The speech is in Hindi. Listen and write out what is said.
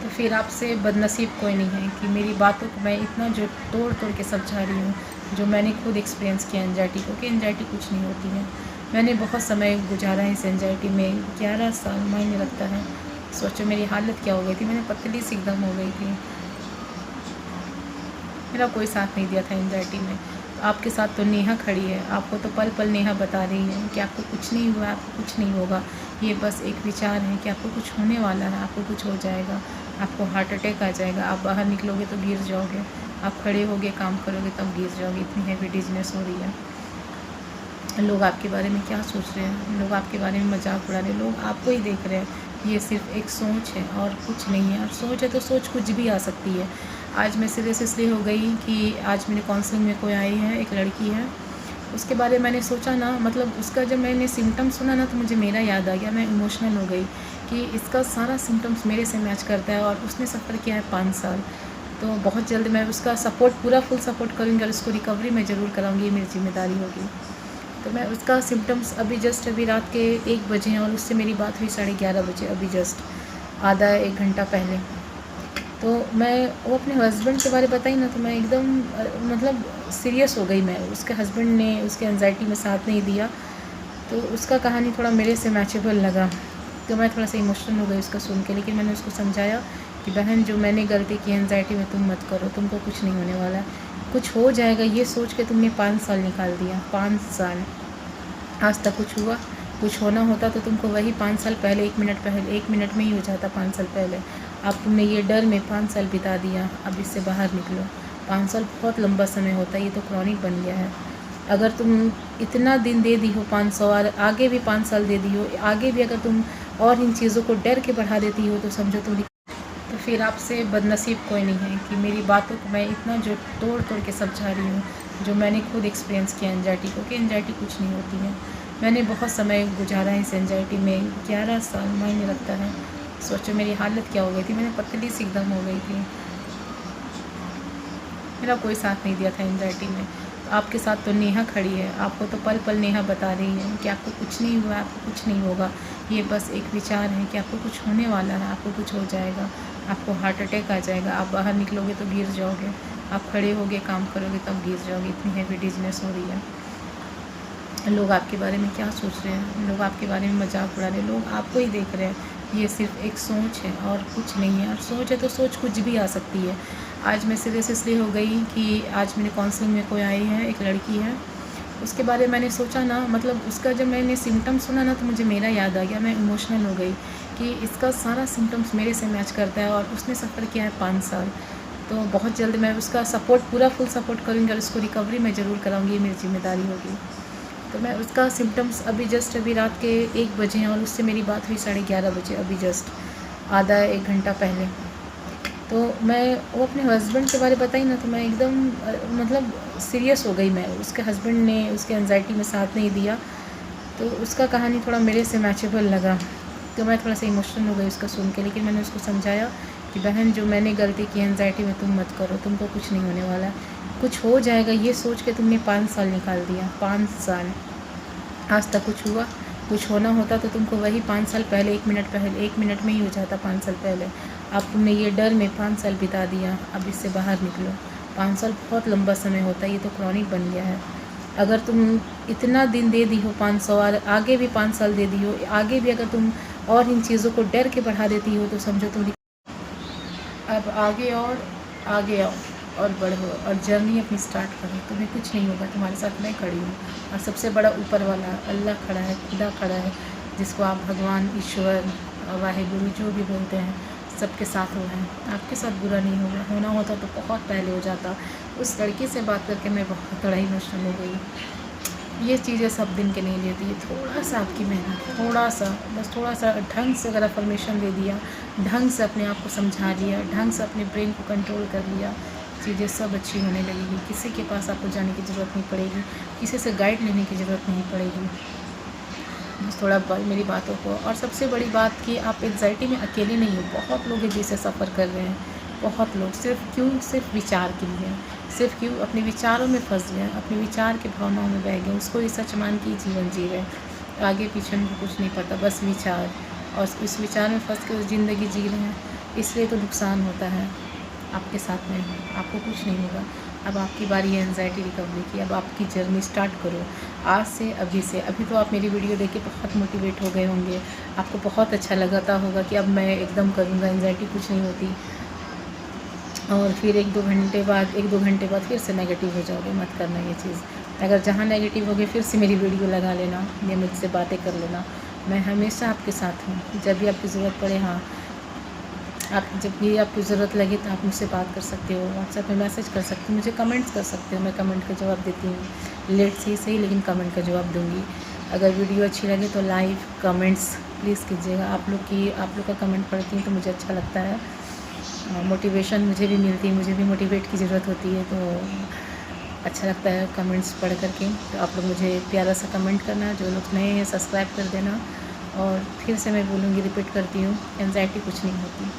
तो फिर आपसे बदनसीब कोई नहीं है कि मेरी बातों को मैं इतना जो तोड़ तोड़ के समझा रही हूँ, जो मैंने खुद एक्सपीरियंस किया एंजाइटी को, कि एंजाइटी कुछ नहीं होती है। मैंने बहुत समय गुजारा है इस एंजाइटी में, 11 साल मायने रखता है। सोचो मेरी हालत क्या हो गई थी, मैंने पतली सी एकदम हो गई थी। मेरा कोई साथ नहीं दिया था एंजाइटी में। तो आपके साथ तो नेहा खड़ी है, आपको तो पल पल नेहा बता रही है कि आपको कुछ नहीं हुआ, आपको कुछ नहीं होगा। ये बस एक विचार है कि आपको कुछ होने वाला है, आपको कुछ हो जाएगा, आपको हार्ट अटैक आ जाएगा, आप बाहर निकलोगे तो गिर जाओगे, आप खड़े होगे काम करोगे तब गिर जाओगे, इतनी हैवी डिजीनेस हो रही है। लोग आपके बारे में क्या सोच रहे हैं, लोग आपके बारे में मजाक उड़ा रहे हैं, लोग आपको ही देख रहे हैं। ये सिर्फ एक सोच है और कुछ नहीं है। और सोच है तो सोच कुछ भी आ सकती है। आज मैं सीरियस इसलिए हो गई कि आज मेरे काउंसलिंग में कोई आई है, एक लड़की है। उसके बारे में मैंने सोचा ना, मतलब उसका जब मैंने सिम्टम्स सुना ना तो मुझे मेरा याद आ गया। मैं इमोशनल हो गई कि इसका सारा सिम्टम्स मेरे से मैच करता है और उसने सफ़र किया है 5 साल। तो बहुत जल्द मैं उसका सपोर्ट, पूरा फुल सपोर्ट करूँगी और उसको रिकवरी मैं ज़रूर कराऊँगी, ये मेरी जिम्मेदारी होगी। तो मैं उसका सिम्टम्स अभी रात के 1 बजे हैं और उससे मेरी बात हुई 11:30 बजे, अभी जस्ट आधा 1 घंटा पहले। तो मैं वो अपने हस्बैंड के बारे में बताई ना तो मैं एकदम मतलब सीरियस हो गई। मैं, उसके हस्बैंड ने उसके एंजाइटी में साथ नहीं दिया, तो उसका कहानी थोड़ा मेरे से मैचेबल लगा। तो मैं थोड़ा सा इमोशनल हो गई उसका सुन के। लेकिन मैंने उसको समझाया कि बहन, जो मैंने गलती की एंजाइटी में तुम मत करो, तुमको कुछ नहीं होने वाला, कुछ हो जाएगा, ये सोच के तुमने 5 साल निकाल दिया। 5 साल आज तक कुछ हुआ? कुछ होना होता तो तुमको वही 5 साल पहले, 1 मिनट पहले, 1 मिनट में ही हो जाता 5 साल पहले। अब तुमने ये डर में 5 साल बिता दिया, अब इससे बाहर निकलो। 5 साल बहुत लंबा समय होता है, ये तो क्रॉनिक बन गया है। अगर तुम इतना दिन दे दी हो 500 और आगे भी 5 साल दे दी हो, आगे भी अगर तुम और इन चीज़ों को डर के बढ़ा देती हो तो समझो तुम, तो फिर आपसे बदनसीब कोई नहीं है कि मेरी बातों को मैं इतना जो तोड़ तोड़ के समझा रही हूँ, जो मैंने खुद एक्सपीरियंस किया एंजाइटी को, कि एंजाइटी कुछ नहीं होती है। मैंने बहुत समय गुजारा है इस एंजाइटी में, 11 साल मायने रखता है। सोचो मेरी हालत क्या हो गई थी, मैंने पतली सी एकदम हो गई थी। मेरा कोई साथ नहीं दिया था एंजाइटी में। तो आपके साथ तो नेहा खड़ी है, आपको तो पल पल नेहा बता रही है कि आपको कुछ नहीं हुआ, आपको कुछ नहीं होगा। ये बस एक विचार है कि आपको कुछ होने वाला है, आपको कुछ हो जाएगा, आपको हार्ट अटैक आ जाएगा, आप बाहर निकलोगे तो गिर जाओगे, आप खड़े होगे काम करोगे तब गिर जाओगे, इतनी हैवी डिजीनेस हो रही है। लोग आपके बारे में क्या सोच रहे हैं, लोग आपके बारे में मजाक उड़ा रहे हैं, लोग आपको ही देख रहे हैं। ये सिर्फ एक सोच है और कुछ नहीं है। और सोच है तो सोच कुछ भी आ सकती है। आज मैं सीरियस इसलिए हो गई कि आज मेरे काउंसलिंग में कोई आई है, एक लड़की है। उसके बारे में मैंने सोचा ना, मतलब उसका जब मैंने सिम्टम्स सुना ना तो मुझे मेरा याद आ गया। मैं इमोशनल हो गई कि इसका सारा सिम्टम्स मेरे से मैच करता है और उसने सफ़र किया है 5 साल। तो बहुत जल्द मैं उसका सपोर्ट, पूरा फुल सपोर्ट करूँगी और उसको रिकवरी मैं ज़रूर कराऊँगी, ये मेरी जिम्मेदारी होगी। तो मैं उसका सिम्टम्स अभी रात के 1 बजे हैं और उससे मेरी बात हुई 11:30 बजे, अभी जस्ट आधा 1 घंटा पहले। तो मैं वो अपने हस्बैंड के बारे में बताई ना तो मैं एकदम मतलब सीरियस हो गई। मैं, उसके हस्बैंड ने उसके एंजाइटी में साथ नहीं दिया, तो उसका कहानी थोड़ा मेरे से मैचेबल लगा। तो मैं थोड़ा सा इमोशनल हो गई उसका सुन के। लेकिन मैंने उसको समझाया कि बहन, जो मैंने गलती की एंजाइटी में तुम मत करो, तुमको कुछ नहीं होने वाला, कुछ हो जाएगा, ये सोच के तुमने 5 साल निकाल दिया। 5 साल आज तक कुछ हुआ? कुछ होना होता तो तुमको वही 5 साल पहले, 1 मिनट पहले, 1 मिनट में ही हो जाता 5 साल पहले। अब तुमने ये डर में 5 साल बिता दिया, अब इससे बाहर निकलो। 5 साल बहुत लंबा समय होता है, ये तो क्रॉनिक बन गया है। अगर तुम इतना दिन दे दी हो 500 और आगे भी 5 साल दे दी हो, आगे भी अगर तुम और इन चीज़ों को डर के बढ़ा देती हो तो समझो तुम, अब आगे और आगे आओ और बढ़ो और जर्नी अपनी स्टार्ट करो। तुम्हें कुछ नहीं होगा, तुम्हारे साथ मैं खड़ी हूँ और सबसे बड़ा ऊपर वाला अल्लाह खड़ा है, खुदा खड़ा है, जिसको आप भगवान, ईश्वर, वाहेगुरु जो भी बोलते हैं, सबके साथ वो है। आपके साथ बुरा नहीं होगा, होना होता तो बहुत पहले हो जाता। उस लड़की से बात करके मैं बहुत बड़ा इमोशनल हो गई। ये चीज़ें सब दिन के नहीं लेती है, थोड़ा सा आपकी मेहनत, थोड़ा सा, बस थोड़ा सा ढंग से अगर अफर्मेशन दे दिया, ढंग से अपने आप को समझा लिया, ढंग से अपने ब्रेन को कंट्रोल कर लिया, चीज़ें सब अच्छी होने लगेगी। किसी के पास आपको जाने की ज़रूरत नहीं पड़ेगी, किसी से गाइड लेने की ज़रूरत नहीं पड़ेगी। बस थोड़ा मेरी बातों को, और सबसे बड़ी बात कि आप एग्जाइटी में अकेले नहीं हो, बहुत लोग हैं जिससे सफ़र कर रहे हैं। बहुत लोग सिर्फ विचार के लिए, सिर्फ क्यों अपने विचारों में फंस गए, अपने विचार के भावनाओं में बह गए, उसको ही सच मान के जीवन जी रहे, आगे पीछे उनको कुछ नहीं पता, बस विचार, और उस विचार में फंस के ज़िंदगी जी रहे हैं। इसलिए तो नुकसान होता है। आपके साथ में हूँ, आपको कुछ नहीं होगा। अब आपकी बारी है एंजाइटी रिकवरी की। अब आपकी जर्नी स्टार्ट करो आज से, अभी से। अभी तो आप मेरी वीडियो देख के बहुत मोटिवेट हो गए होंगे, आपको बहुत अच्छा लगाता होगा कि अब मैं एकदम करूँगा, एंजाइटी कुछ नहीं होती। और फिर एक दो घंटे बाद फिर से नेगेटिव हो जाओगे। मत करना ये चीज़। अगर जहाँ नेगेटिव हो गए फिर से मेरी वीडियो लगा लेना या मुझसे बातें कर लेना। मैं हमेशा आपके साथ हूँ। जब भी आपकी ज़रूरत पड़े, हाँ, आप जब भी आपको ज़रूरत लगे तो आप मुझसे बात कर सकते हो, व्हाट्सएप में मैसेज कर सकते हो, मुझे कमेंट्स कर सकते हो। मैं कमेंट का जवाब देती हूँ, लेट से ही सही लेकिन कमेंट का जवाब दूँगी। अगर वीडियो अच्छी लगे तो लाइक कमेंट्स प्लीज़ कीजिएगा। आप लोग का कमेंट पढ़ती हूँ तो मुझे अच्छा लगता है, मोटिवेशन मुझे भी मिलती है, मुझे भी मोटिवेट की ज़रूरत होती है, तो अच्छा लगता है कमेंट्स पढ़ करके। तो आप लोग मुझे प्यारा सा कमेंट करना, जो लोग नए हैं सब्सक्राइब कर देना। और फिर से मैं बोलूँगी, रिपीट करती हूँ, एंजाइटी कुछ नहीं होती।